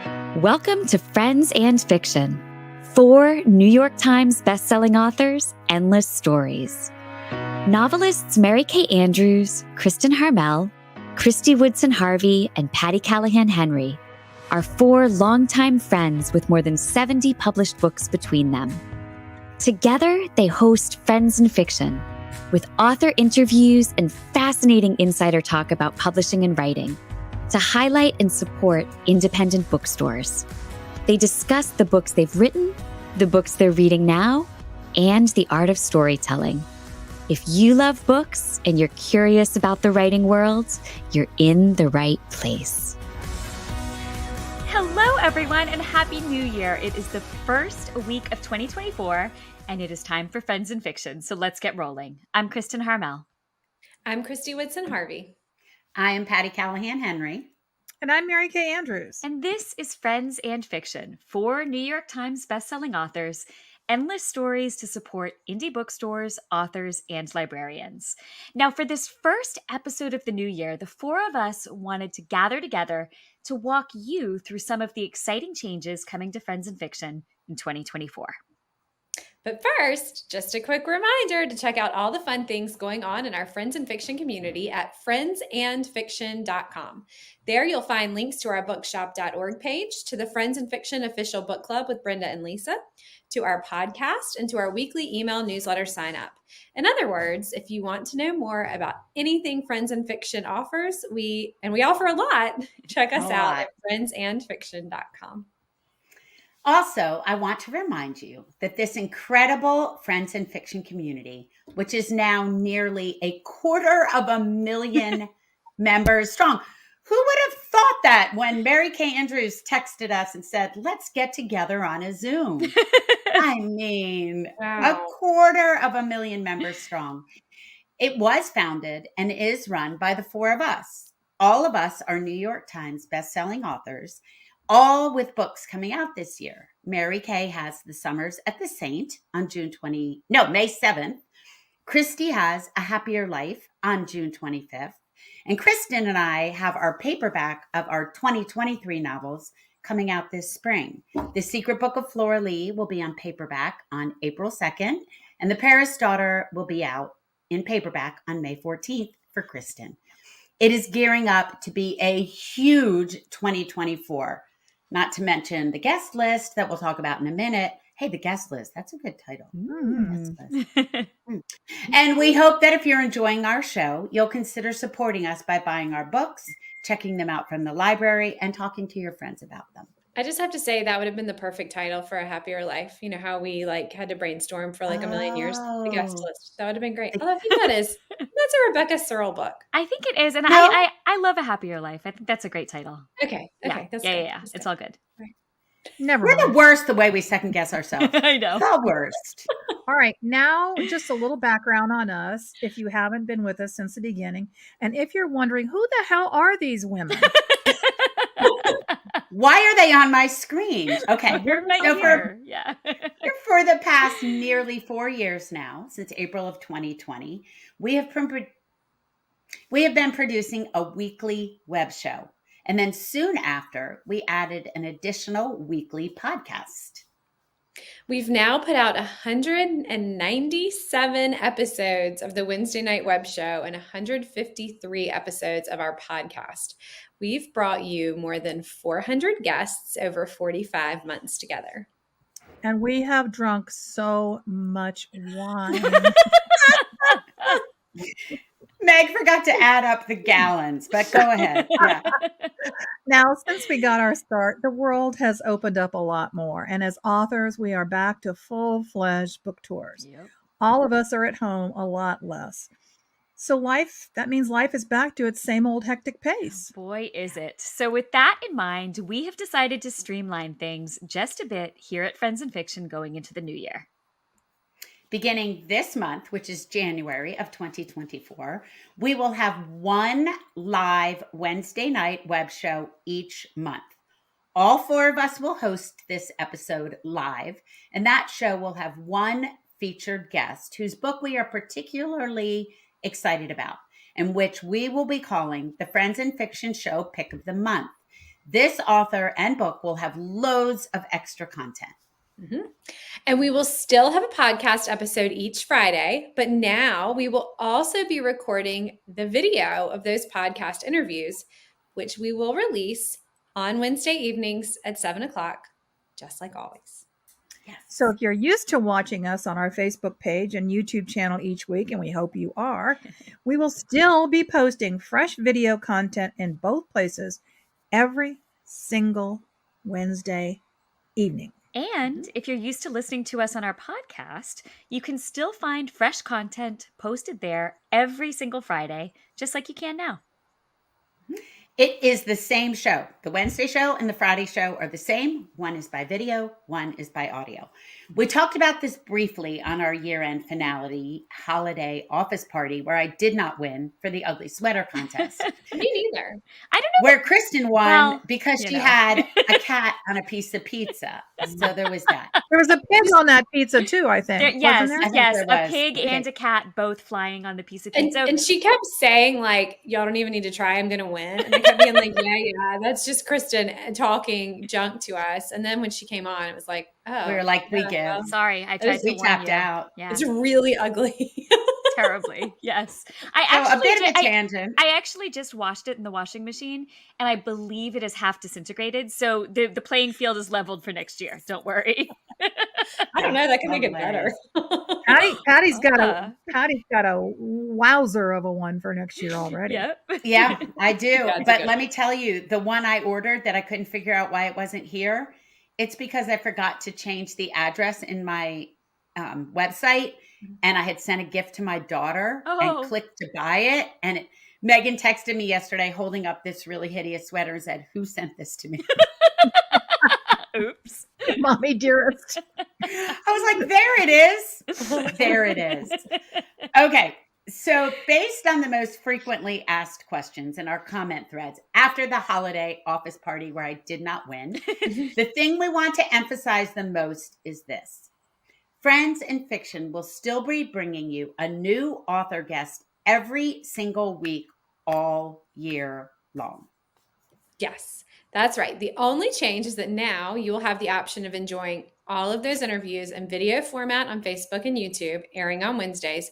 Welcome to Friends and Fiction. 4 New York Times bestselling authors, endless stories. Novelists Mary Kay Andrews, Kristin Harmel, Kristy Woodson Harvey, and Patti Callahan Henry are 4 longtime friends with more than 70 published books between them. Together, they host Friends and Fiction, with author interviews and fascinating insider talk about publishing and writing, to highlight and support independent bookstores. They discuss the books they've written, the books they're reading now, and the art of storytelling. If you love books and you're curious about the writing world, you're in the right place. Hello, everyone, and Happy New Year. It is the first week of 2024, and it is time for Friends and Fiction, so let's get rolling. I'm Kristin Harmel. I'm Kristy Woodson Harvey. I am Patti Callahan Henry. And I'm Mary Kay Andrews. And this is Friends and Fiction, 4 New York Times bestselling authors, endless stories to support indie bookstores, authors, and librarians. Now, for this first episode of the new year, the 4 of us wanted to gather together to walk you through some of the exciting changes coming to Friends and Fiction in 2024. But first, just a quick reminder to check out all the fun things going on in our Friends and Fiction community at friendsandfiction.com. There you'll find links to our bookshop.org page, to the Friends and Fiction official book club with Brenda and Lisa, to our podcast, and to our weekly email newsletter sign up. In other words, if you want to know more about anything Friends and Fiction offers, we offer a lot, check us out at friendsandfiction.com. Also, I want to remind you that this incredible Friends and Fiction community, which is now nearly 250,000 members strong. Who would have thought that when Mary Kay Andrews texted us and said, let's get together on a Zoom? I mean, wow. 250,000 members strong. It was founded and is run by the 4 of us. All of us are New York Times bestselling authors, all with books coming out this year. Mary Kay has The Summers at the Saint on May 7th. Kristy has A Happier Life on June 25th. And Kristin and I have our paperback of our 2023 novels coming out this spring. The Secret Book of Flora Lee will be on paperback on April 2nd, and The Paris Daughter will be out in paperback on May 14th for Kristin. It is gearing up to be a huge 2024. Not to mention the guest list that we'll talk about in a minute. Hey, the guest list, that's a good title. Guest list. And we hope that if you're enjoying our show, you'll consider supporting us by buying our books, checking them out from the library, and talking to your friends about them. I just have to say that would have been the perfect title for A Happier Life. You know how we had to brainstorm for a million years? The guest list. That would have been great. Although I think that's a Rebecca Searle book. I think it is. And No? I love A Happier Life. I think that's a great title. Okay. Yeah. That's yeah. good. Yeah. That's It's good. all good. Right. We're the worst the way we second guess ourselves. I know. The worst. All right. Now, just a little background on us, if you haven't been with us since the beginning. And if you're wondering, who the hell are these women? Why are they on my screen? Okay. You're right here. Yeah. For the past nearly 4 years now, since April of 2020, we have been producing a weekly web show. And then soon after, we added an additional weekly podcast. We've now put out 197 episodes of the Wednesday night web show and 153 episodes of our podcast. We've brought you more than 400 guests over 45 months together. And we have drunk so much wine. Meg forgot to add up the gallons, but go ahead. Yeah. Now, since we got our start, the world has opened up a lot more. And as authors, we are back to full-fledged book tours. Yep. All of us are at home a lot less. So that means life is back to its same old hectic pace. Boy, is it. So with that in mind, we have decided to streamline things just a bit here at Friends and Fiction going into the new year. Beginning this month, which is January of 2024, we will have one live Wednesday night web show each month. All 4 of us will host this episode live, and that show will have one featured guest whose book we are particularly excited about, and which we will be calling the Friends and Fiction Show Pick of the Month. This author and book will have loads of extra content. Mm-hmm. And we will still have a podcast episode each Friday, but now we will also be recording the video of those podcast interviews, which we will release on Wednesday evenings at 7:00, just like always. Yes. So if you're used to watching us on our Facebook page and YouTube channel each week, and we hope you are, we will still be posting fresh video content in both places every single Wednesday evening. And if you're used to listening to us on our podcast, you can still find fresh content posted there every single Friday, just like you can now. It is the same show. The Wednesday show and the Friday show are the same. One is by video, one is by audio. We talked about this briefly on our year-end finale holiday office party where I did not win for the ugly sweater contest. Me neither. I don't know. Where Kristin won because she know. had a cat on a piece of pizza. So there was that. There was a pig on that pizza too, I think. Yes, Wasn't there? yes, there a was. pig Okay. and a cat both flying on the piece of pizza. And she kept saying, like, y'all don't even need to try, I'm going to win. And I kept being like, yeah, that's just Kristin talking junk to us. And then when she came on, it was like, oh. We were like, we yeah, give. well, Sorry, I tried to We warn tapped you. out. Yeah, it's really ugly. terribly. Yes. So a bit of a tangent. I actually just washed it in the washing machine, and I believe it is half disintegrated. So the playing field is leveled for next year. Don't worry. I don't know. That can make it better. Patty's got a wowzer of a one for next year already. Yep. Yeah, I do. Yeah, But let me tell you, the one I ordered that I couldn't figure out why it wasn't here, it's because I forgot to change the address in my website, and I had sent a gift to my daughter and clicked to buy it. And Megan texted me yesterday holding up this really hideous sweater and said, "Who sent this to me?" Oops. Mommy dearest. I was like, there it is. There it is. Okay. So based on the most frequently asked questions in our comment threads after the holiday office party where I did not win, the thing we want to emphasize the most is this. Friends in Fiction will still be bringing you a new author guest every single week all year long. Yes, that's right. The only change is that now you will have the option of enjoying all of those interviews in video format on Facebook and YouTube, airing on Wednesdays,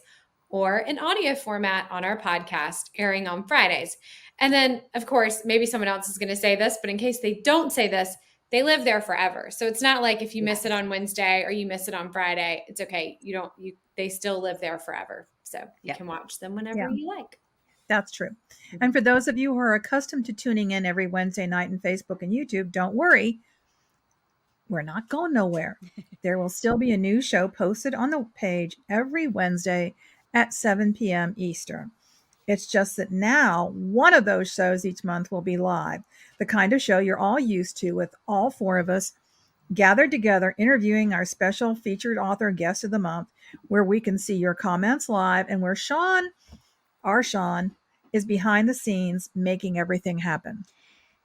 or in audio format on our podcast, airing on Fridays. And then, of course, maybe someone else is going to say this, but in case they don't say this, they live there forever. So it's not like if you miss it on Wednesday or you miss it on Friday, it's okay. They still live there forever. So you can watch them whenever you like. That's true. And for those of you who are accustomed to tuning in every Wednesday night in Facebook and YouTube, don't worry. We're not going nowhere. There will still be a new show posted on the page every Wednesday at 7 p.m. Eastern. It's just that now one of those shows each month will be live, the kind of show you're all used to, with all four of us gathered together interviewing our special featured author guest of the month, where we can see your comments live and where our Sean, is behind the scenes making everything happen.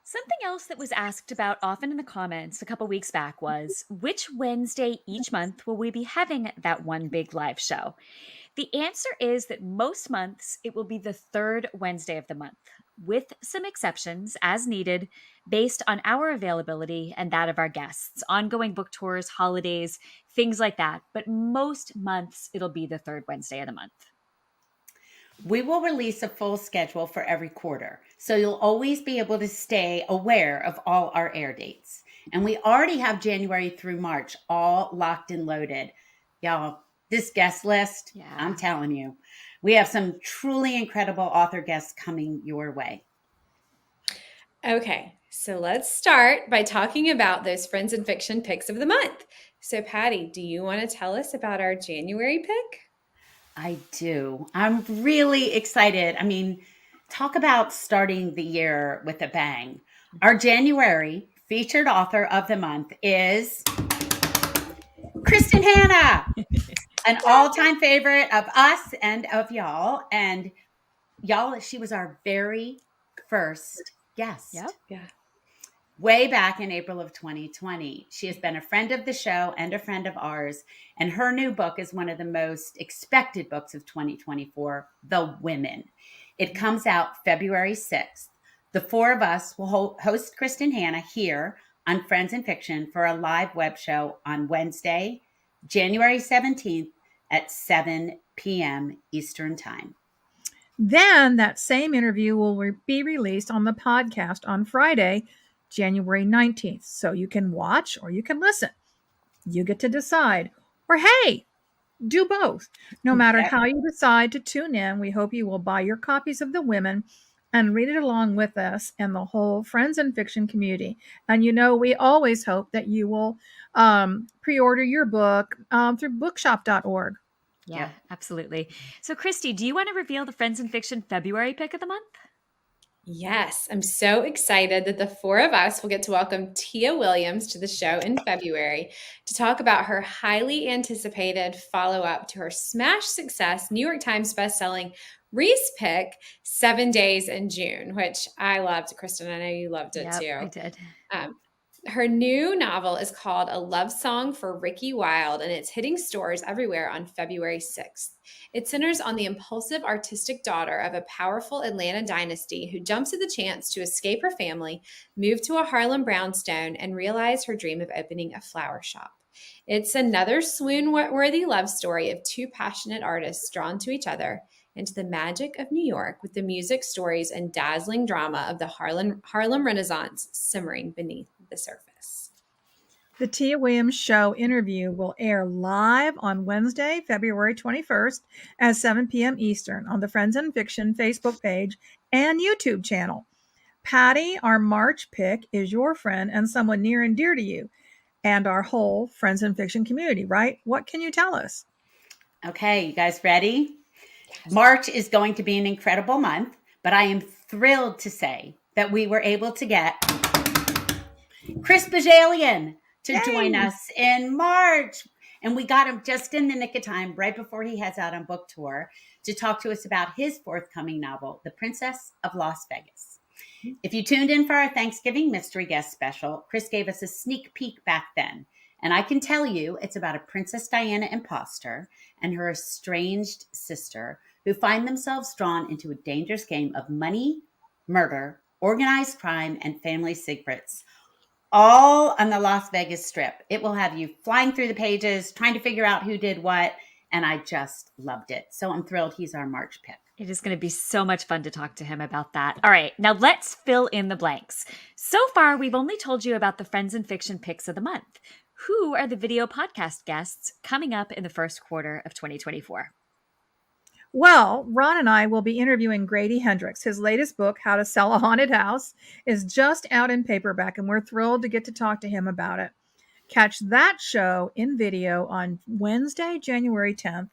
Something else that was asked about often in the comments a couple weeks back was, which Wednesday each month will we be having that one big live show? The answer is that most months it will be the third Wednesday of the month, with some exceptions as needed based on our availability and that of our guests, ongoing book tours, holidays, things like that. But most months it'll be the third Wednesday of the month. We will release a full schedule for every quarter, so you'll always be able to stay aware of all our air dates. And we already have January through March all locked and loaded. Y'all, this guest list, I'm telling you, we have some truly incredible author guests coming your way. Okay, so let's start by talking about those Friends in Fiction picks of the month. So Patti, do you want to tell us about our January pick? I do. I'm really excited. I mean, talk about starting the year with a bang. Our January featured author of the month is Kristin Harmel, an all-time favorite of us and of y'all. And y'all, she was our very first guest. Yep. Yeah. Way back in April of 2020. She has been a friend of the show and a friend of ours. And her new book is one of the most expected books of 2024, The Women. It comes out February 6th. The four of us will host Kristin and Hannah here on Friends and Fiction for a live web show on Wednesday, January 17th at 7 p.m. Eastern Time. Then that same interview will be released on the podcast on Friday, January 19th. So you can watch or you can listen. You get to decide. Or hey, do both. No matter how you decide to tune in, we hope you will buy your copies of The Women and read it along with us and the whole Friends and Fiction community. And we always hope that you will pre-order your book through bookshop.org. Yeah, absolutely. So, Kristy, do you want to reveal the Friends and Fiction February pick of the month? Yes, I'm so excited that the four of us will get to welcome Tia Williams to the show in February to talk about her highly anticipated follow-up to her smash success, New York Times bestselling Reese pick, 7 Days in June, which I loved. Kristin, I know you loved it too. I did. Her new novel is called A Love Song for Ricky Wilde, and it's hitting stores everywhere on February 6th. It centers on the impulsive artistic daughter of a powerful Atlanta dynasty who jumps at the chance to escape her family, move to a Harlem brownstone, and realize her dream of opening a flower shop. It's another swoon-worthy love story of two passionate artists drawn to each other into the magic of New York with the music, stories, and dazzling drama of the Harlem Renaissance simmering beneath the surface. The Tia Williams Show interview will air live on Wednesday, February 21st at 7 p.m. Eastern on the Friends and Fiction Facebook page and YouTube channel. Patti, our March pick, is your friend and someone near and dear to you and our whole Friends and Fiction community, right? What can you tell us? Okay, you guys ready? Yes. March is going to be an incredible month, but I am thrilled to say that we were able to get Chris Bajalian to join us in March. And we got him just in the nick of time, right before he heads out on book tour, to talk to us about his forthcoming novel, The Princess of Las Vegas. If you tuned in for our Thanksgiving mystery guest special, Chris gave us a sneak peek back then. And I can tell you it's about a Princess Diana imposter and her estranged sister who find themselves drawn into a dangerous game of money, murder, organized crime, and family secrets, all on the Las Vegas Strip. It will have you flying through the pages, trying to figure out who did what, and I just loved it. So I'm thrilled he's our March pick. It is going to be so much fun to talk to him about that. All right, now let's fill in the blanks. So far, we've only told you about the Friends and Fiction picks of the month. Who are the video podcast guests coming up in the first quarter of 2024? Well, Ron and I will be interviewing Grady Hendrix. His latest book, How to Sell a Haunted House, is just out in paperback, and we're thrilled to get to talk to him about it. Catch that show in video on Wednesday, January 10th,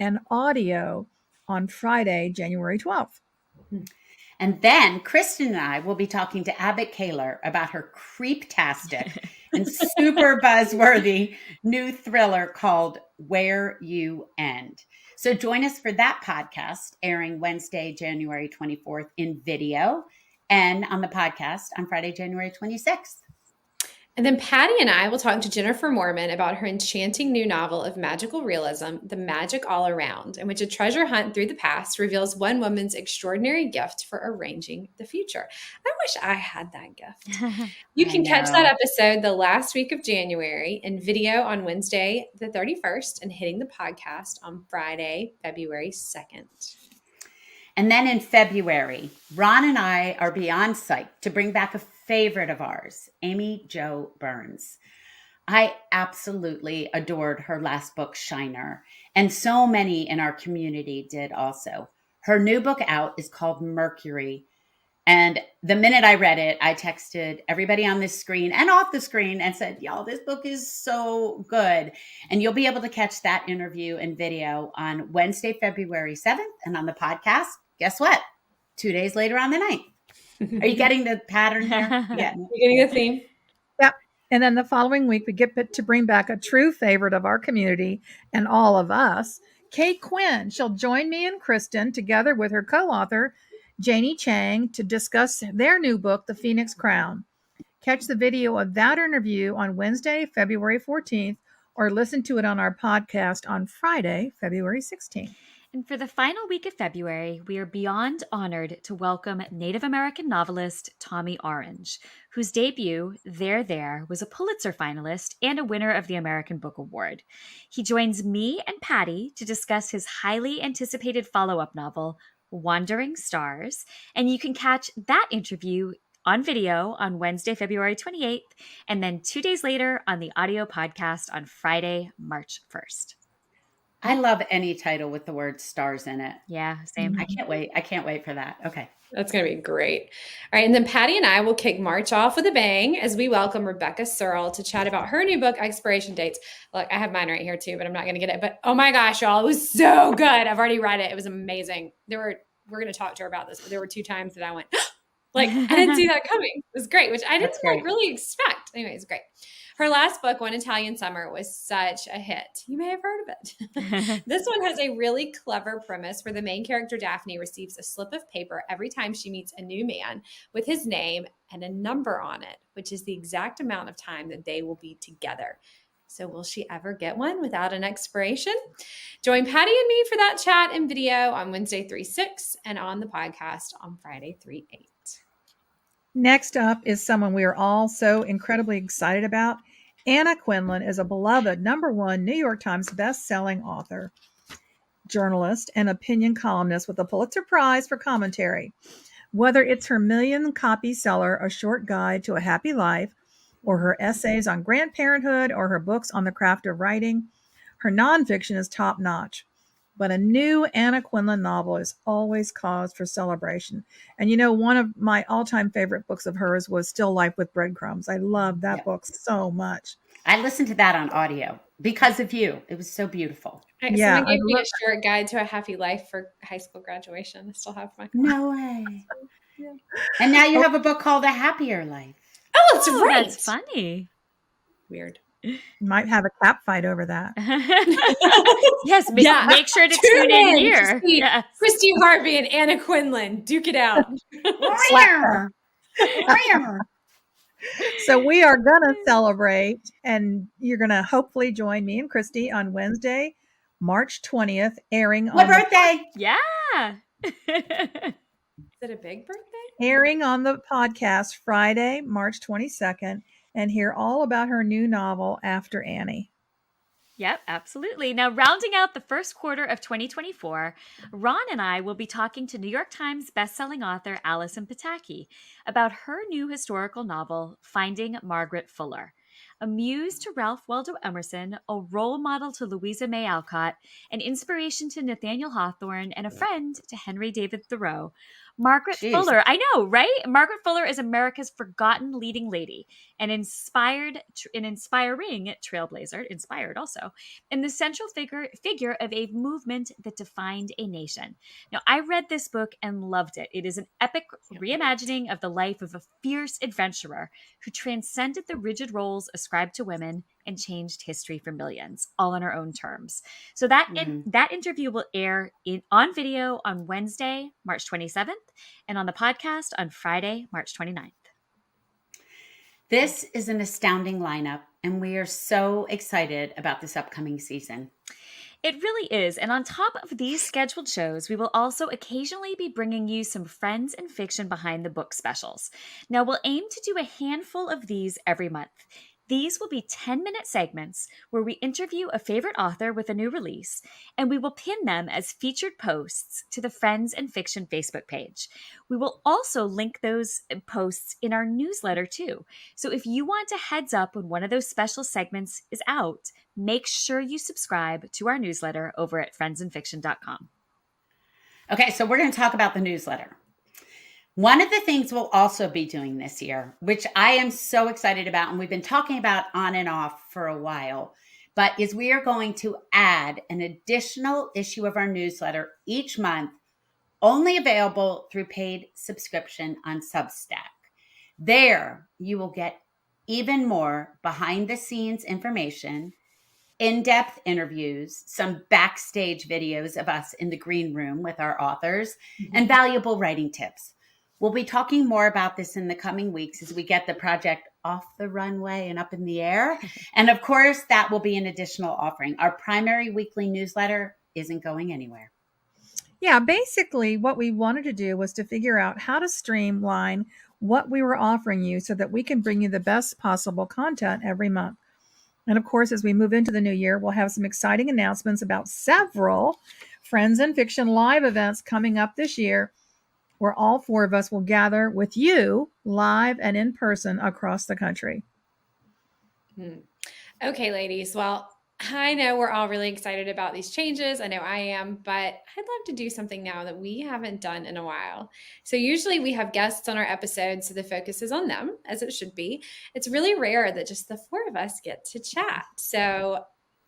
and audio on Friday, January 12th. And then Kristin and I will be talking to Abbott Kaler about her creeptastic and super buzzworthy new thriller called Where You End. So join us for that podcast airing Wednesday, January 24th in video and on the podcast on Friday, January 26th. And then Patti and I will talk to Jennifer Mormon about her enchanting new novel of magical realism, The Magic All Around, in which a treasure hunt through the past reveals one woman's extraordinary gift for arranging the future. I wish I had that gift. You can catch that episode the last week of January in video on Wednesday, the 31st, and hitting the podcast on Friday, February 2nd. And then in February, Ron and I are beyond psyched to bring back a favorite of ours, Amy Jo Burns. I absolutely adored her last book, Shiner, and so many in our community did also. Her new book out is called Mercury. And the minute I read it, I texted everybody on this screen and off the screen and said, y'all, this book is so good. And you'll be able to catch that interview and video on Wednesday, February 7th. And on the podcast, guess what? 2 days later on the 9th. Are you getting the pattern here? Yeah. You're getting the theme? Yep. And then the following week, we get to bring back a true favorite of our community and all of us, Kay Quinn. She'll join me and Kristin together with her co-author, Janie Chang, to discuss their new book, The Phoenix Crown. Catch the video of that interview on Wednesday, February 14th, or listen to it on our podcast on Friday, February 16th. And for the final week of February, we are beyond honored to welcome Native American novelist Tommy Orange, whose debut, There, was a Pulitzer finalist and a winner of the American Book Award. He joins me and Patti to discuss his highly anticipated follow-up novel, Wandering Stars, and you can catch that interview on video on Wednesday, February 28th, and then 2 days later on the audio podcast on Friday, March 1st. I love any title with the word stars in it. Yeah, same. I can't wait. I can't wait for that. Okay. That's going to be great. All right. And then Patti and I will kick March off with a bang as we welcome Rebecca Searle to chat about her new book, Expiration Dates. Look, I have mine right here too, but I'm not going to get it. But oh my gosh, y'all, it was so good. I've already read it. It was amazing. We're going to talk to her about this, but there were 2 times that I went, like, I didn't see that coming. It was great, which I didn't really expect. Anyway, it's great. Her last book, One Italian Summer, was such a hit. You may have heard of it. This one has a really clever premise where the main character, Daphne, receives a slip of paper every time she meets a new man with his name and a number on it, which is the exact amount of time that they will be together. So will she ever get one without an expiration? Join Patti and me for that chat and video on Wednesday, 3/6, and on the podcast on Friday, 3/8. Next up is someone we are all so incredibly excited about. Anna Quindlen is a beloved #1 New York Times best-selling author, journalist, and opinion columnist with a Pulitzer Prize for commentary. Whether it's her million-copy seller, A Short Guide to a Happy Life, or her essays on grandparenthood, or her books on the craft of writing, her nonfiction is top-notch. But a new Anna Quindlen novel is always cause for celebration. And you know, one of my all-time favorite books of hers was Still Life with Breadcrumbs. I love that book so much. I listened to that on audio because of you. It was so beautiful. Right, Yeah, someone gave me a short guide to a happy life for high school graduation. I still have my No way. And now you have a book called A Happier Life. Oh, that's right. That's funny. Weird. Might have a cat fight over that. Yes, make sure to tune in here. Yes. Kristy Harvey and Anna Quindlen, duke it out. So we are going to celebrate, and you're going to hopefully join me and Kristy on Wednesday, March 20th, airing My birthday. Yeah. Is it a big birthday? Airing on the podcast Friday, March 22nd, and hear all about her new novel, After Annie. Yep, absolutely. Now, rounding out the first quarter of 2024, Ron and I will be talking to New York Times bestselling author Allison Pataki about her new historical novel, Finding Margaret Fuller. A muse to Ralph Waldo Emerson, a role model to Louisa May Alcott, an inspiration to Nathaniel Hawthorne, and a friend to Henry David Thoreau, Margaret Fuller, I know, right? Margaret Fuller is America's forgotten leading lady, an inspiring trailblazer, inspired also, and the central figure of a movement that defined a nation. Now, I read this book and loved it. It is an epic reimagining of the life of a fierce adventurer who transcended the rigid roles ascribed to women and changed history for millions, all on her own terms. So that interview will air on video on Wednesday, March 27th, and on the podcast on Friday, March 29th. This is an astounding lineup, and we are so excited about this upcoming season. It really is. And on top of these scheduled shows, we will also occasionally be bringing you some Friends and Fiction Behind the Book specials. Now, we'll aim to do a handful of these every month. These will be 10-minute segments where we interview a favorite author with a new release, and we will pin them as featured posts to the Friends and Fiction Facebook page. We will also link those posts in our newsletter too. So if you want a heads up when one of those special segments is out, make sure you subscribe to our newsletter over at friendsandfiction.com. Okay, so we're going to talk about the newsletter. One of the things we'll also be doing this year, which I am so excited about, and we've been talking about on and off for a while, but is we are going to add an additional issue of our newsletter each month, only available through paid subscription on Substack. There, you will get even more behind-the-scenes information, in-depth interviews, some backstage videos of us in the green room with our authors, and valuable writing tips. We'll be talking more about this in the coming weeks as we get the project off the runway and up in the air. And of course, that will be an additional offering. Our primary weekly newsletter isn't going anywhere. Yeah, basically what we wanted to do was to figure out how to streamline what we were offering you so that we can bring you the best possible content every month. And of course, as we move into the new year, we'll have some exciting announcements about several Friends in Fiction live events coming up this year, where all four of us will gather with you live and in person across the country. Okay, ladies. Well, I know we're all really excited about these changes. I know I am, but I'd love to do something now that we haven't done in a while. So usually we have guests on our episodes, so the focus is on them, as it should be. It's really rare that just the four of us get to chat. So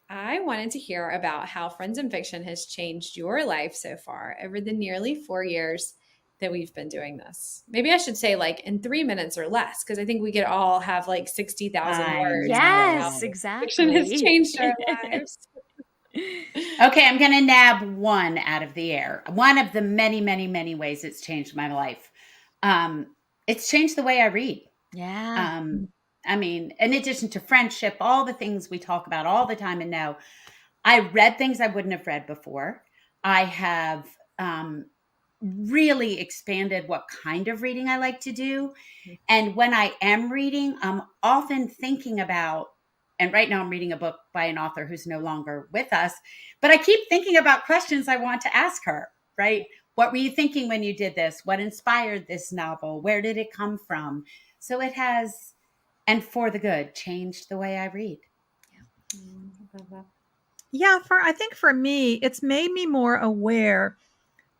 I wanted to hear about how Friends in Fiction has changed your life so far over the nearly 4 years that we've been doing this. Maybe I should say like in 3 minutes or less, because I think we could all have like 60,000 words. Yes, exactly. Fiction has changed our lives. Okay, I'm going to nab one out of the air. One of the many, many, many ways it's changed my life. It's changed the way I read. Yeah. I mean, in addition to friendship, all the things we talk about all the time and know, I read things I wouldn't have read before. I have really expanded what kind of reading I like to do. And when I am reading, I'm often thinking about, and right now I'm reading a book by an author who's no longer with us, but I keep thinking about questions I want to ask her, right? What were you thinking when you did this? What inspired this novel? Where did it come from? So it has, and for the good, changed the way I read. Yeah, I think for me, it's made me more aware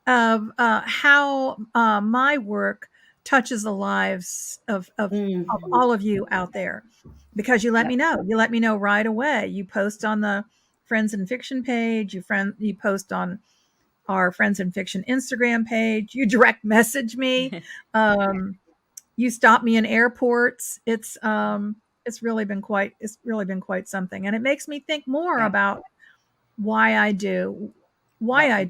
of how my work touches the lives of all of you out there, because you let me know. You let me know right away. You post on the Friends in Fiction page. You post on our Friends in Fiction Instagram page. You direct message me. You stop me in airports. It's really been quite something, and it makes me think more about why I do what I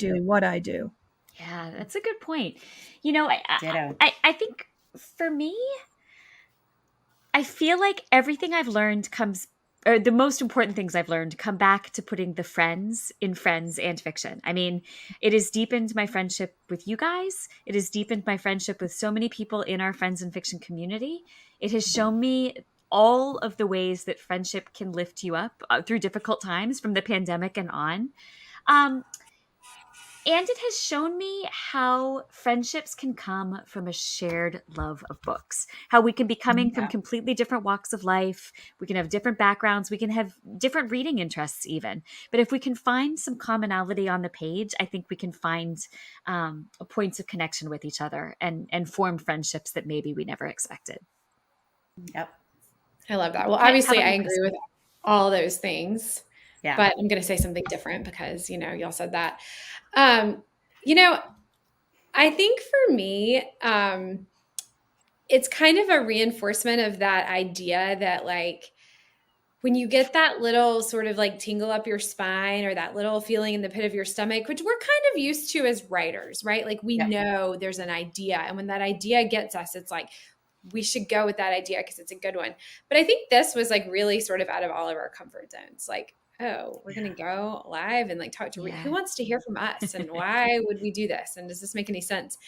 do. Yeah, that's a good point. You know, I think for me, I feel like everything I've learned or the most important things I've learned come back to putting the friends in Friends and Fiction. I mean, it has deepened my friendship with you guys. It has deepened my friendship with so many people in our Friends and Fiction community. It has shown me all of the ways that friendship can lift you up through difficult times from the pandemic and on. And it has shown me how friendships can come from a shared love of books, how we can be coming from completely different walks of life. We can have different backgrounds. We can have different reading interests even. But if we can find some commonality on the page, I think we can find points of connection with each other and form friendships that maybe we never expected. Yep. I love that. Well, obviously I agree with all those things. Yeah. But I'm going to say something different because, y'all said that. I think for me, it's kind of a reinforcement of that idea that like, when you get that little sort of like tingle up your spine or that little feeling in the pit of your stomach, which we're kind of used to as writers, right? Like we know there's an idea. And when that idea gets us, it's like, we should go with that idea because it's a good one. But I think this was like really sort of out of all of our comfort zones. Like, oh, we're going to go live and like talk to who wants to hear from us and why would we do this? And does this make any sense?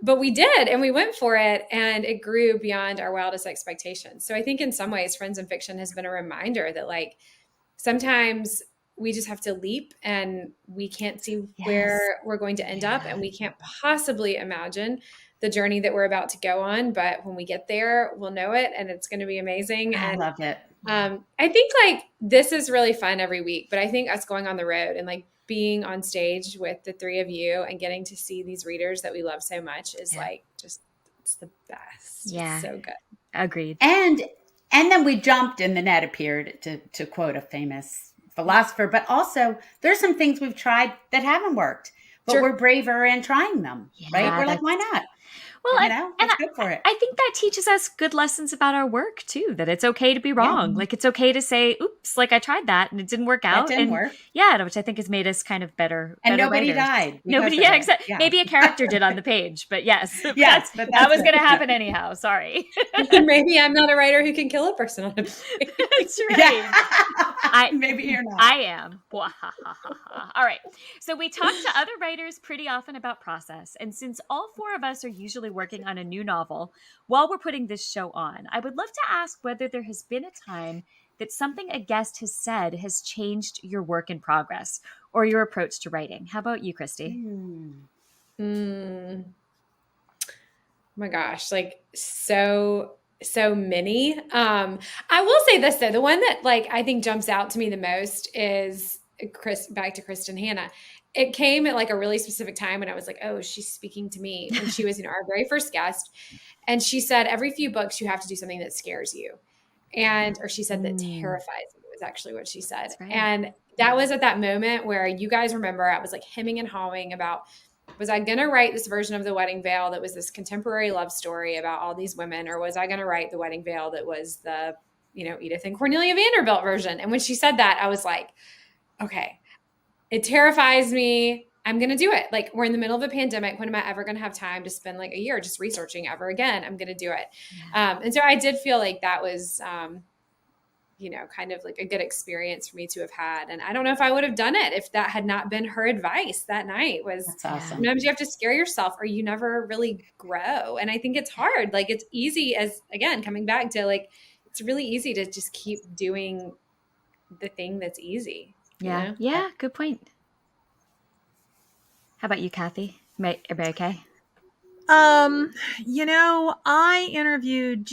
But we did, and we went for it, and it grew beyond our wildest expectations. So I think in some ways, Friends in Fiction has been a reminder that like sometimes we just have to leap and we can't see where we're going to end up, and we can't possibly imagine the journey that we're about to go on. But when we get there, we'll know it, and it's going to be amazing. I love it. I think like this is really fun every week, but I think us going on the road and like being on stage with the three of you and getting to see these readers that we love so much is like just, it's the best. Yeah. It's so good. Agreed. And then we jumped and the net appeared, to quote a famous philosopher, but also there's some things we've tried that haven't worked, but we're braver in trying them, right? We're like, why not? Well, let's go for it. I think that teaches us good lessons about our work too, that it's okay to be wrong. Like it's okay to say, oop, oops, like I tried that and it didn't work out. That didn't work. Yeah, which I think has made us kind of better. And better nobody writers. died. Nobody, because of yeah, it. exactly. Yeah. Maybe a character did on the page, but yes, Yes, that but was that's going to it. happen anyhow. Sorry. Maybe I'm not a writer who can kill a person on a page. That's right. Yeah. Maybe you're not. I am. All right. So we talk to other writers pretty often about process. And since all four of us are usually working on a new novel while we're putting this show on, I would love to ask whether there has been a time that something a guest has said has changed your work in progress or your approach to writing. How about you, Kristy? Oh my gosh, like so many. I will say this though, the one that like I think jumps out to me the most is back to Kristin Hannah. It came at like a really specific time when I was like, oh, she's speaking to me. And she was, our very first guest. And she said, every few books you have to do something that scares you. Or she said that terrifies you was actually what she said. Right. And that was at that moment where you guys remember I was like hemming and hawing about, was I going to write this version of The Wedding Veil that was this contemporary love story about all these women? Or was I going to write The Wedding Veil that was the, Edith and Cornelia Vanderbilt version? And when she said that, I was like, okay, it terrifies me. I'm going to do it. Like, we're in the middle of a pandemic. When am I ever going to have time to spend like a year just researching ever again? I'm going to do it. Yeah. And so I did feel like that was, kind of like a good experience for me to have had. And I don't know if I would have done it if that had not been her advice that night. That's awesome. Sometimes you have to scare yourself or you never really grow. And I think it's hard. Like, it's easy coming back to like, it's really easy to just keep doing the thing that's easy. Yeah. Yeah. Good point. How about you, Kathy? Everybody okay? I interviewed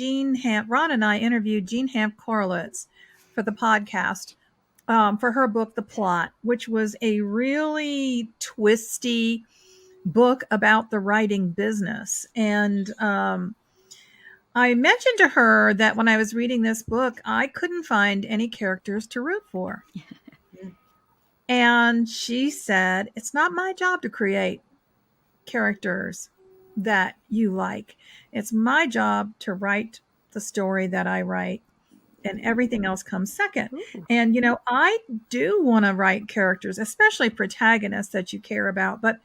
Ron and I interviewed Jean Hamp Korelitz for the podcast for her book, The Plot, which was a really twisty book about the writing business. And I mentioned to her that when I was reading this book, I couldn't find any characters to root for. And she said, it's not my job to create characters that you like. It's my job to write the story that I write, and everything else comes second. Ooh. And, I do want to write characters, especially protagonists that you care about. But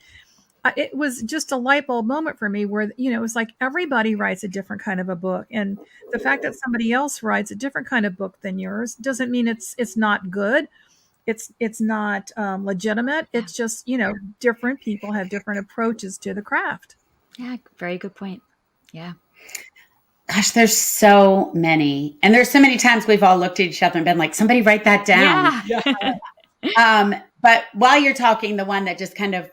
it was just a light bulb moment for me where, it was like everybody writes a different kind of a book. And the fact that somebody else writes a different kind of book than yours doesn't mean it's not good. It's not legitimate. It's just, different people have different approaches to the craft. Yeah, very good point. Yeah. Gosh, there's so many. And there's so many times we've all looked at each other and been like, somebody write that down. Yeah. But while you're talking, the one that just kind of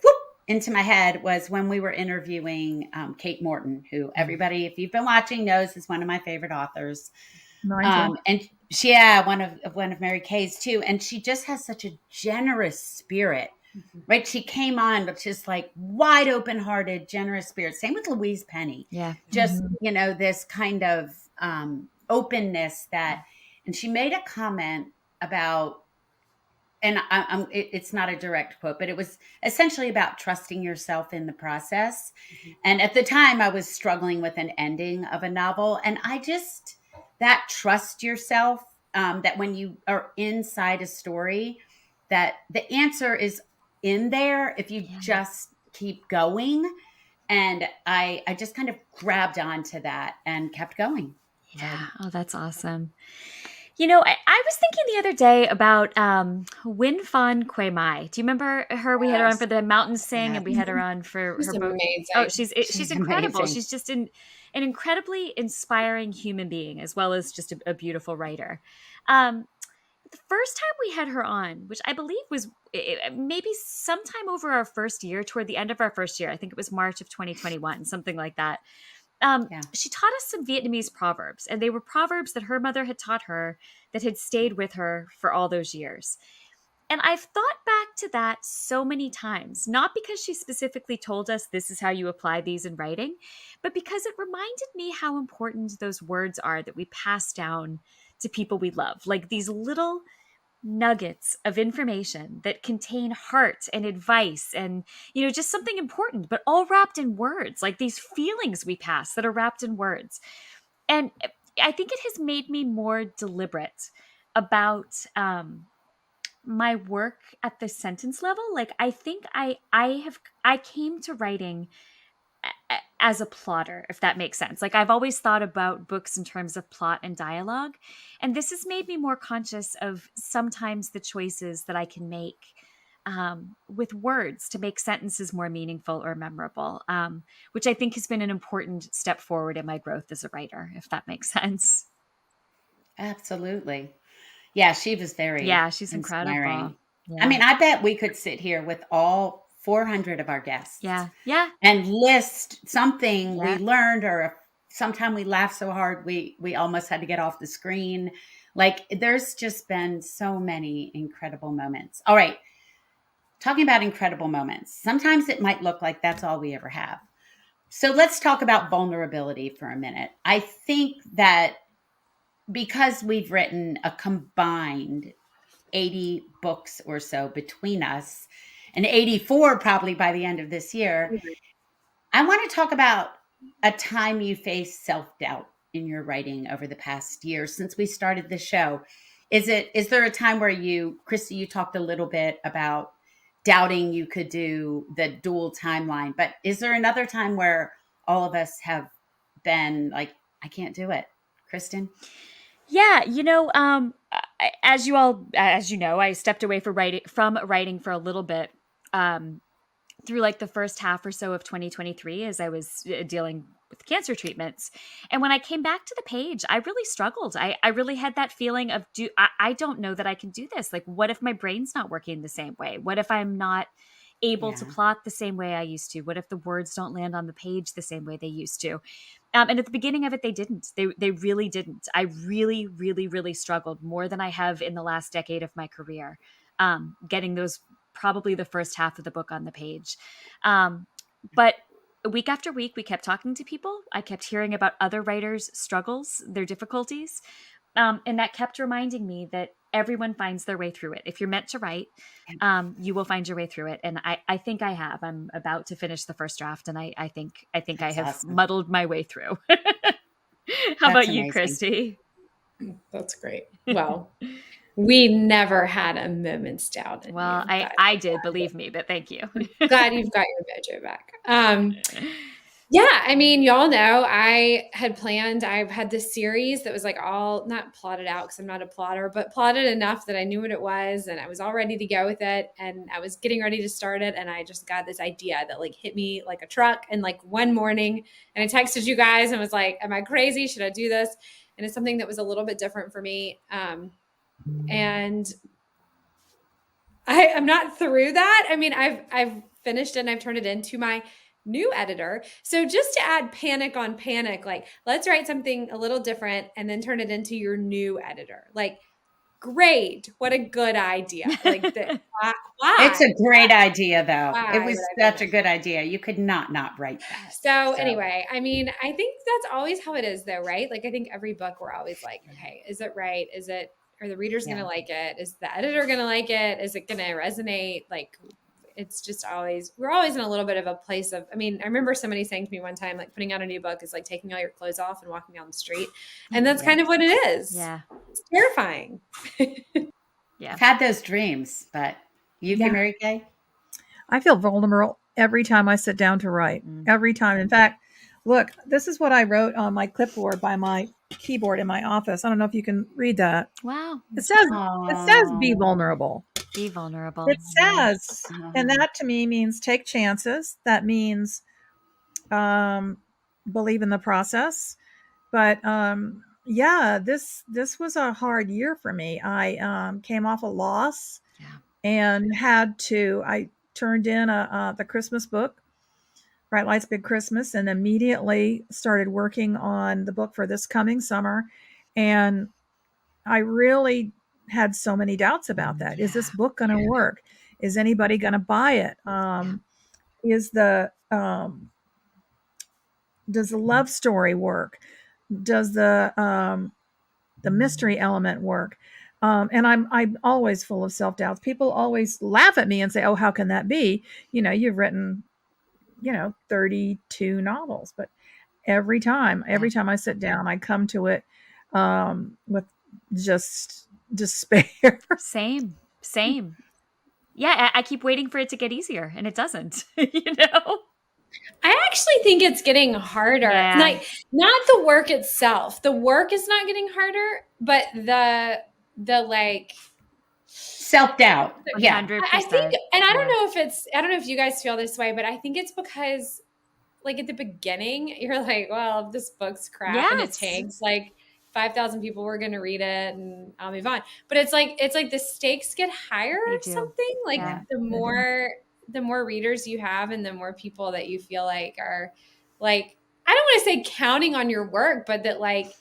into my head was when we were interviewing Kate Morton, who everybody, if you've been watching, knows is one of my favorite authors. And one of Mary Kay's too. And she just has such a generous spirit, right? She came on with just like wide open hearted, generous spirit. Same with Louise Penny. Yeah. Just, this kind of openness and she made a comment about, and it's not a direct quote, but it was essentially about trusting yourself in the process. And at the time I was struggling with an ending of a novel. And that trust yourself, that when you are inside a story, that the answer is in there if you just keep going. And I just kind of grabbed onto that and kept going. Yeah. Oh, that's awesome. I was thinking the other day about Win Fan Quay Mai. Do you remember her? We had her on for the Mountain Sing, and we had her on for her book. Amazing. Oh, she's incredible. Amazing. She's just an incredibly inspiring human being, as well as just a beautiful writer. The first time we had her on, which I believe was maybe sometime over our first year, toward the end of our first year, I think it was March of 2021, something like that. She taught us some Vietnamese proverbs, and they were proverbs that her mother had taught her that had stayed with her for all those years. And I've thought back to that so many times, not because she specifically told us this is how you apply these in writing, but because it reminded me how important those words are that we pass down to people we love, like these little nuggets of information that contain heart and advice and, just something important, but all wrapped in words, like these feelings we pass that are wrapped in words. And I think it has made me more deliberate about my work at the sentence level. Like, I think I came to writing as a plotter, if that makes sense. Like, I've always thought about books in terms of plot and dialogue, and this has made me more conscious of sometimes the choices that I can make with words to make sentences more meaningful or memorable, which I think has been an important step forward in my growth as a writer, if that makes sense. Absolutely. Yeah, she was very Yeah, she's inspiring. incredible. I mean, I bet we could sit here with all 400 of our guests Yeah. and list something we learned, or sometime we laughed so hard we almost had to get off the screen. Like, there's just been so many incredible moments. All right. Talking about incredible moments. Sometimes it might look like that's all we ever have. So let's talk about vulnerability for a minute. I think that because we've written a combined 80 books or so between us, and 84 probably by the end of this year, I want to talk about a time you faced self-doubt in your writing over the past year since we started the show. Is there a time where Kristy, you talked a little bit about doubting you could do the dual timeline, but is there another time where all of us have been like, I can't do it? Kristin? Yeah, as you know, I stepped away from writing for a little bit through like the first half or so of 2023 as I was dealing with cancer treatments. And when I came back to the page, I really struggled. I really had that feeling of, I don't know that I can do this. Like, what if my brain's not working the same way? What if I'm not able to plot the same way I used to? What if the words don't land on the page the same way they used to? And at the beginning of it, they didn't. They really didn't. I really, really, really struggled more than I have in the last decade of my career, getting those probably the first half of the book on the page. But week after week, we kept talking to people. I kept hearing about other writers' struggles, their difficulties. And that kept reminding me that everyone finds their way through it. If you're meant to write, you will find your way through it. And I think I have. I'm about to finish the first draft, and I think I have awesome. muddled my way through. How about you, Kristy? That's great. Well, we never had a moment's doubt in well, you. I did, believe me, but thank you. Glad you've got your mojo back. Yeah, I mean, y'all know I've had this series that was like all not plotted out because I'm not a plotter, but plotted enough that I knew what it was and I was all ready to go with it. And I was getting ready to start it. And I just got this idea that like hit me like a truck. And like one morning, and I texted you guys and was like, am I crazy? Should I do this? And it's something that was a little bit different for me. And I'm not through that. I mean, I've finished it and I've turned it into my new editor. So just to add panic on panic, like let's write something a little different and then turn it into your new editor. Like, great. What a good idea. Like why? It's a great idea though. Why It was such a good idea. You could not write that. So anyway, I mean, I think that's always how it is though, right? Like I think every book we're always like, okay, is it right? Are the readers going to like it? Is the editor going to like it? Is it going to resonate? Like, it's just we're always in a little bit of a place of, I mean, I remember somebody saying to me one time, like putting out a new book is like taking all your clothes off and walking down the street. And that's kind of what it is. Yeah. It's terrifying. Yeah. I've had those dreams, but you can, Mary Kay? I feel vulnerable every time I sit down to write. Every time. In fact, look, this is what I wrote on my clipboard by my keyboard in my office. I don't know if you can read that. Wow. It says be vulnerable. Be vulnerable. It says, and that to me means take chances. That means believe in the process. But yeah, this was a hard year for me. I came off a loss and I turned in the Christmas book, Bright Lights, Big Christmas, and immediately started working on the book for this coming summer. And I really had so many doubts about that. Is this book going to work? Is anybody going to buy it? Does the love story work? Does the mystery element work? And I'm always full of self-doubts. People always laugh at me and say, oh, how can that be? You've written, 32 novels, but every time I sit down, I come to it with just despair. Same. Yeah, I keep waiting for it to get easier, and it doesn't. You know. I actually think it's getting harder. Yeah. Like, not the work itself. The work is not getting harder, but the like self-doubt. Yeah. 100%. I think, and I don't know if you guys feel this way, but I think it's because like at the beginning, you're like, well, if this book's crap and it Yes. takes like 5,000 people were going to read it and I'll move on. But it's like the stakes get higher They or do. something. Like Yeah. the more readers you have and the more people that you feel like are like, I don't want to say counting on your work, but that like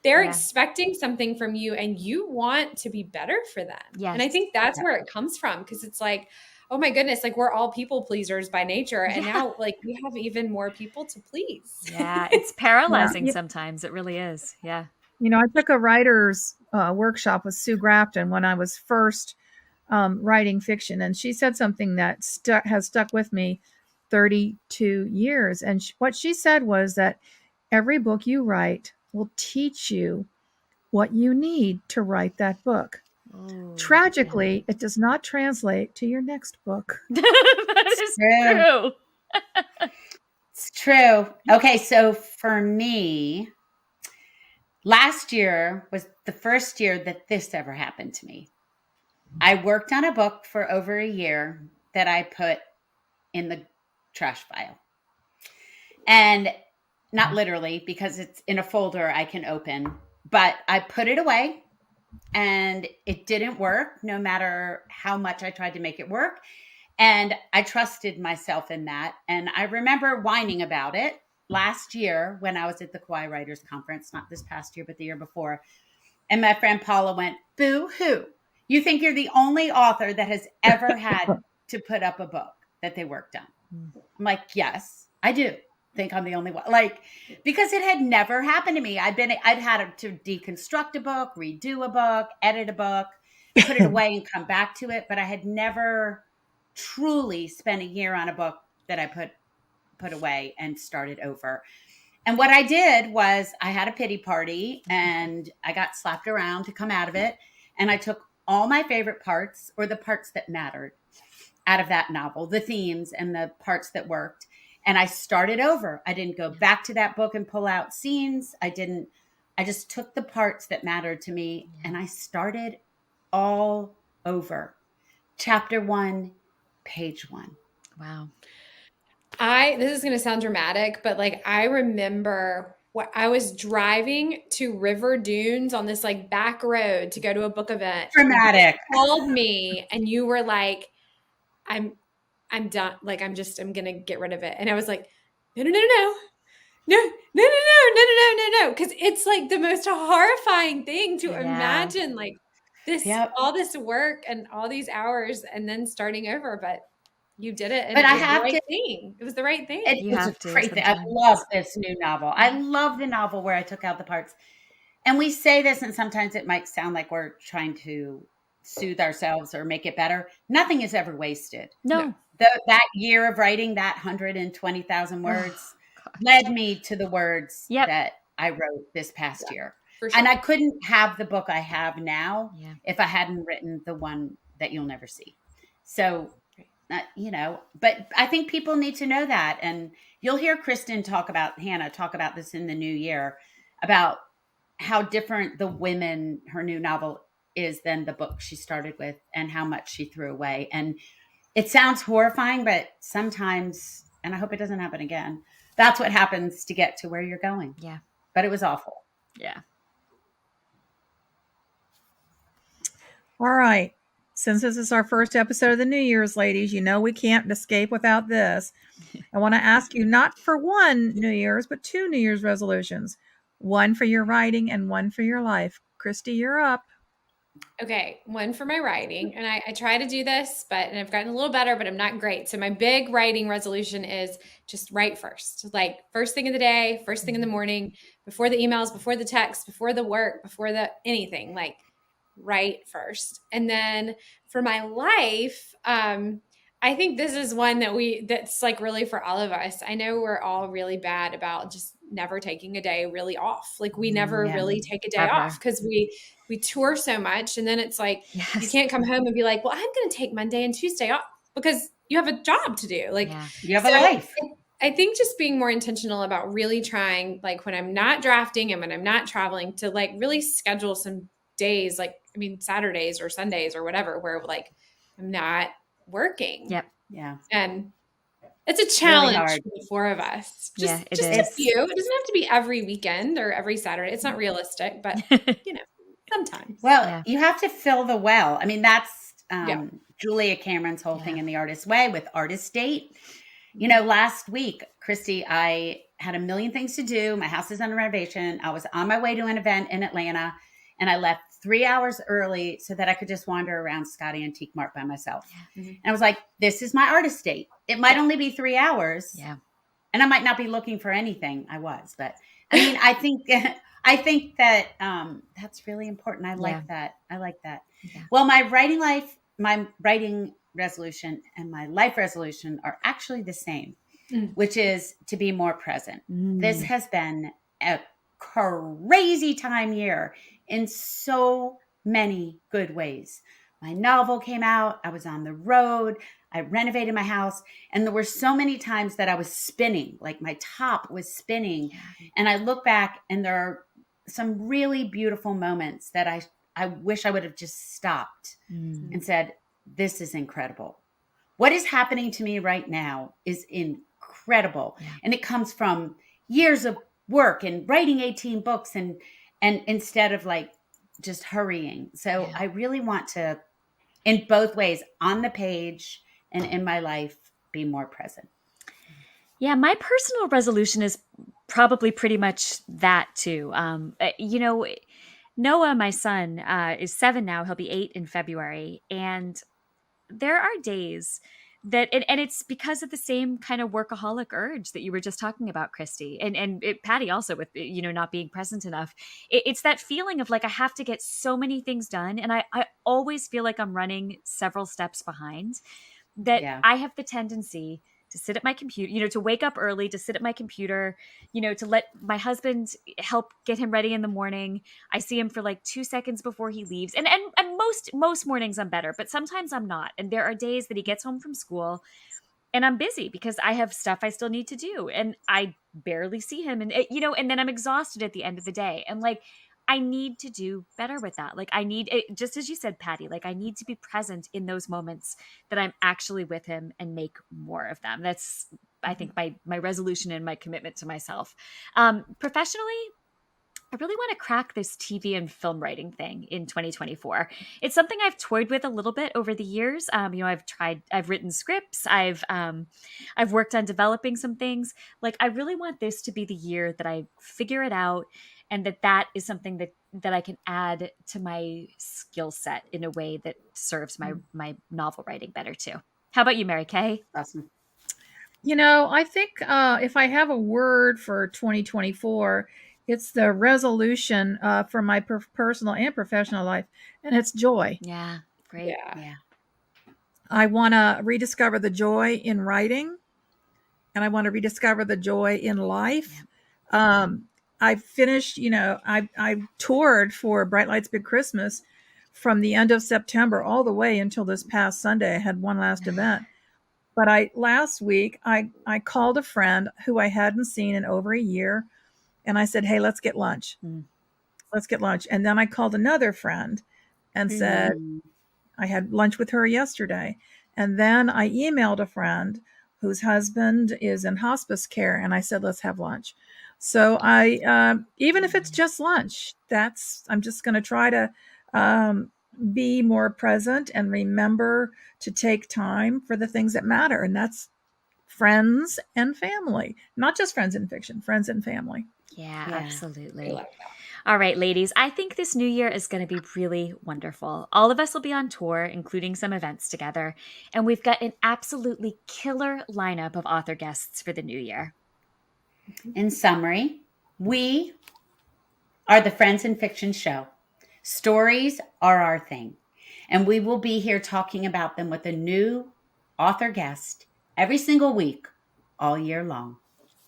they're Yeah. expecting something from you and you want to be better for them. Yes. And I think that's where it comes from. Cause it's like, oh my goodness, like we're all people pleasers by nature. And now like we have even more people to please. Yeah. It's paralyzing sometimes. It really is. Yeah. You know, I took a writer's workshop with Sue Grafton when I was first writing fiction. And she said something that has stuck with me 32 years. And what she said was that every book you write will teach you what you need to write that book. Oh, Tragically, it does not translate to your next book. That is true. It's true. Okay, so for me, last year was the first year that this ever happened to me. I worked on a book for over a year that I put in the trash file. And not literally, because it's in a folder I can open, but I put it away and it didn't work no matter how much I tried to make it work. And I trusted myself in that. And I remember whining about it last year when I was at the Kauai Writers Conference, not this past year, but the year before. And my friend Paula went, boo-hoo. You think you're the only author that has ever had to put up a book that they worked on? I'm like, yes, I do think I'm the only one. Like, because it had never happened to me. I'd had to deconstruct a book, redo a book, edit a book, put it away and come back to it. But I had never truly spent a year on a book that I put away and started over. And what I did was I had a pity party and I got slapped around to come out of it. And I took all my favorite parts, or the parts that mattered, out of that novel, the themes and the parts that worked. And I started over. I didn't go back to that book and pull out scenes. I just took the parts that mattered to me and I started all over. Chapter 1, page 1. Wow. This is going to sound dramatic, but like I remember what I was driving to River Dunes on this like back road to go to a book event. Dramatic. You called me and you were like, I'm done. Like, I'm going to get rid of it. And I was like, no. Cause it's like the most horrifying thing to imagine, like this, all this work and all these hours and then starting over, but you did it. And but it I was have the right to. thing. It was the right thing. It was a great thing. I love this new novel. I love the novel where I took out the parts. And we say this, and sometimes it might sound like we're trying to soothe ourselves or make it better. Nothing is ever wasted. No. That year of writing that 120,000 words led me to the words that I wrote this past year. Sure. And I couldn't have the book I have now if I hadn't written the one that you'll never see. So, but I think people need to know that. And you'll hear Hannah talk about this in the new year, about how different the women, her new novel is than the book she started with and how much she threw away. And it sounds horrifying, but sometimes, and I hope it doesn't happen again, that's what happens to get to where you're going. Yeah. But it was awful. Yeah. All right. Since this is our first episode of the New Year's, ladies, we can't escape without this. I want to ask you not for one New Year's, but 2 New Year's resolutions. One for your writing and one for your life. Kristy, you're up. Okay, one for my writing. And I try to do this, and I've gotten a little better, but I'm not great. So my big writing resolution is just write first. Like first thing of the day, first thing in the morning, before the emails, before the texts, before the work, before the anything, like write first. And then for my life, I think this is one that's like really for all of us. I know we're all really bad about just never taking a day really off. Like we never really take a day Ever. off because we tour so much. And then it's like, you Yes. can't come home and be like, well, I'm going to take Monday and Tuesday off because you have a job to do. Like Yeah. You have a life. I think just being more intentional about really trying, like when I'm not drafting and when I'm not traveling, to like really schedule some days, like, I mean, Saturdays or Sundays or whatever, where like I'm not working. Yep. Yeah. And it's a really challenge hard. for the four of us. Yeah, it just is. a few. It doesn't have to be every weekend or every Saturday. It's not realistic, but you know, sometimes. Well, Yeah. you have to fill the well. I mean, that's Yeah. Julia Cameron's whole thing Yeah. in The Artist's Way with Artist Date. You know, last week, Kristy, I had a million things to do. My house is under renovation. I was on my way to an event in Atlanta, and I left 3 hours early so that I could just wander around Scotty Antique Mart by myself. Yeah. Mhm. And I was like, this is my artist date. It might only be 3 hours. Yeah. And I might not be looking for anything. I was, but I mean, I think that that's really important. I like that. I like that. Yeah. Well, my writing resolution and my life resolution are actually the same, which is to be more present. This has been a crazy time year in so many good ways. My novel came out. I was on the road. I renovated my house. And there were so many times that I was spinning, like my top was spinning. Yeah. And I look back and there are some really beautiful moments that I wish I would have just stopped and said, this is incredible. What is happening to me right now is incredible. Yeah. And it comes from years of work and writing 18 books and instead of like just hurrying. So I really want to, in both ways, on the page and in my life, be more present. Yeah, my personal resolution is probably pretty much that too. You know, Noah, my son, is 7 now. He'll be 8 in February. And there are days that, and it's because of the same kind of workaholic urge that you were just talking about, Kristy, and Patti also with, you know, not being present enough. It's that feeling of like, I have to get so many things done. And I always feel like I'm running several steps behind, that I have the tendency to sit at my computer, you know, to wake up early, to sit at my computer, you know, to let my husband help get him ready in the morning. I see him for like 2 seconds before he leaves. And most mornings I'm better, but sometimes I'm not. And there are days that he gets home from school and I'm busy because I have stuff I still need to do. And I barely see him. And, you know, and then I'm exhausted at the end of the day. And like, I need to do better with that. Like I need it, just as you said, Patti, like I need to be present in those moments that I'm actually with him and make more of them. That's, I think, my resolution and my commitment to myself. Professionally, I really want to crack this TV and film writing thing in 2024. It's something I've toyed with a little bit over the years. You know, I've written scripts. I've worked on developing some things. Like I really want this to be the year that I figure it out, and that is something that I can add to my skill set in a way that serves my novel writing better too. How about you, Mary Kay? Awesome. You know, I think if I have a word for 2024, it's the resolution for my personal and professional life, and it's joy. Yeah, great. Yeah. I want to rediscover the joy in writing, and I want to rediscover the joy in life. Yeah. I finished, you know, I toured for Bright Lights Big Christmas from the end of September all the way until this past Sunday. I had one last event. But last week, I called a friend who I hadn't seen in over a year, and I said, hey, let's get lunch. Let's get lunch. And then I called another friend and said, I had lunch with her yesterday. And then I emailed a friend whose husband is in hospice care, and I said, let's have lunch. So I, even if it's just lunch, I'm just going to try to be more present and remember to take time for the things that matter. And that's friends and family, not just friends in fiction, friends and family. Yeah, absolutely. All right, ladies, I think this new year is going to be really wonderful. All of us will be on tour, including some events together. And we've got an absolutely killer lineup of author guests for the new year. In summary, we are the Friends in Fiction show. Stories are our thing, and we will be here talking about them with a new author guest every single week, all year long.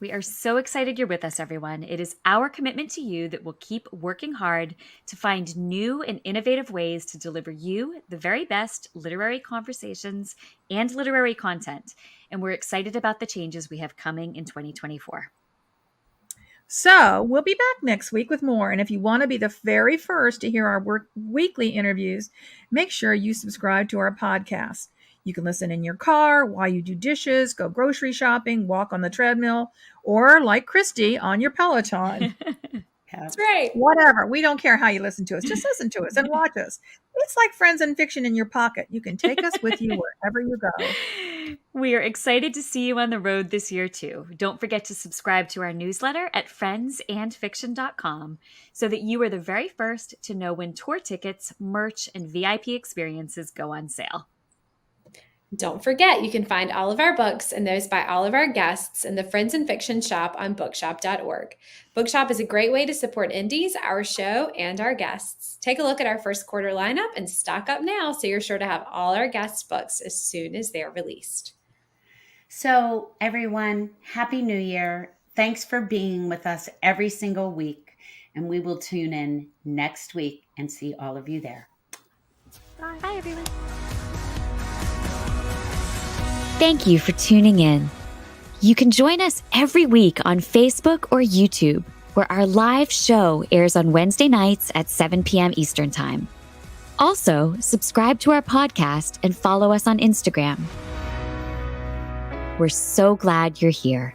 We are so excited you're with us, everyone. It is our commitment to you that we'll keep working hard to find new and innovative ways to deliver you the very best literary conversations and literary content. And we're excited about the changes we have coming in 2024. So we'll be back next week with more. And if you want to be the very first to hear our weekly interviews, make sure you subscribe to our podcast. You can listen in your car, while you do dishes, go grocery shopping, walk on the treadmill, or like Kristy on your Peloton. That's right. Whatever. We don't care how you listen to us. Just listen to us and watch us. It's like Friends and Fiction in your pocket. You can take us with you wherever you go. We are excited to see you on the road this year, too. Don't forget to subscribe to our newsletter at friendsandfiction.com so that you are the very first to know when tour tickets, merch, and VIP experiences go on sale. Don't forget, you can find all of our books and those by all of our guests in the Friends and Fiction shop on bookshop.org. Bookshop is a great way to support indies, our show, and our guests. Take a look at our first quarter lineup and stock up now so you're sure to have all our guests' books as soon as they're released. So, everyone, Happy New Year. Thanks for being with us every single week. And we will tune in next week and see all of you there. Bye, everyone. Thank you for tuning in. You can join us every week on Facebook or YouTube, where our live show airs on Wednesday nights at 7 p.m. Eastern Time. Also, subscribe to our podcast and follow us on Instagram. We're so glad you're here.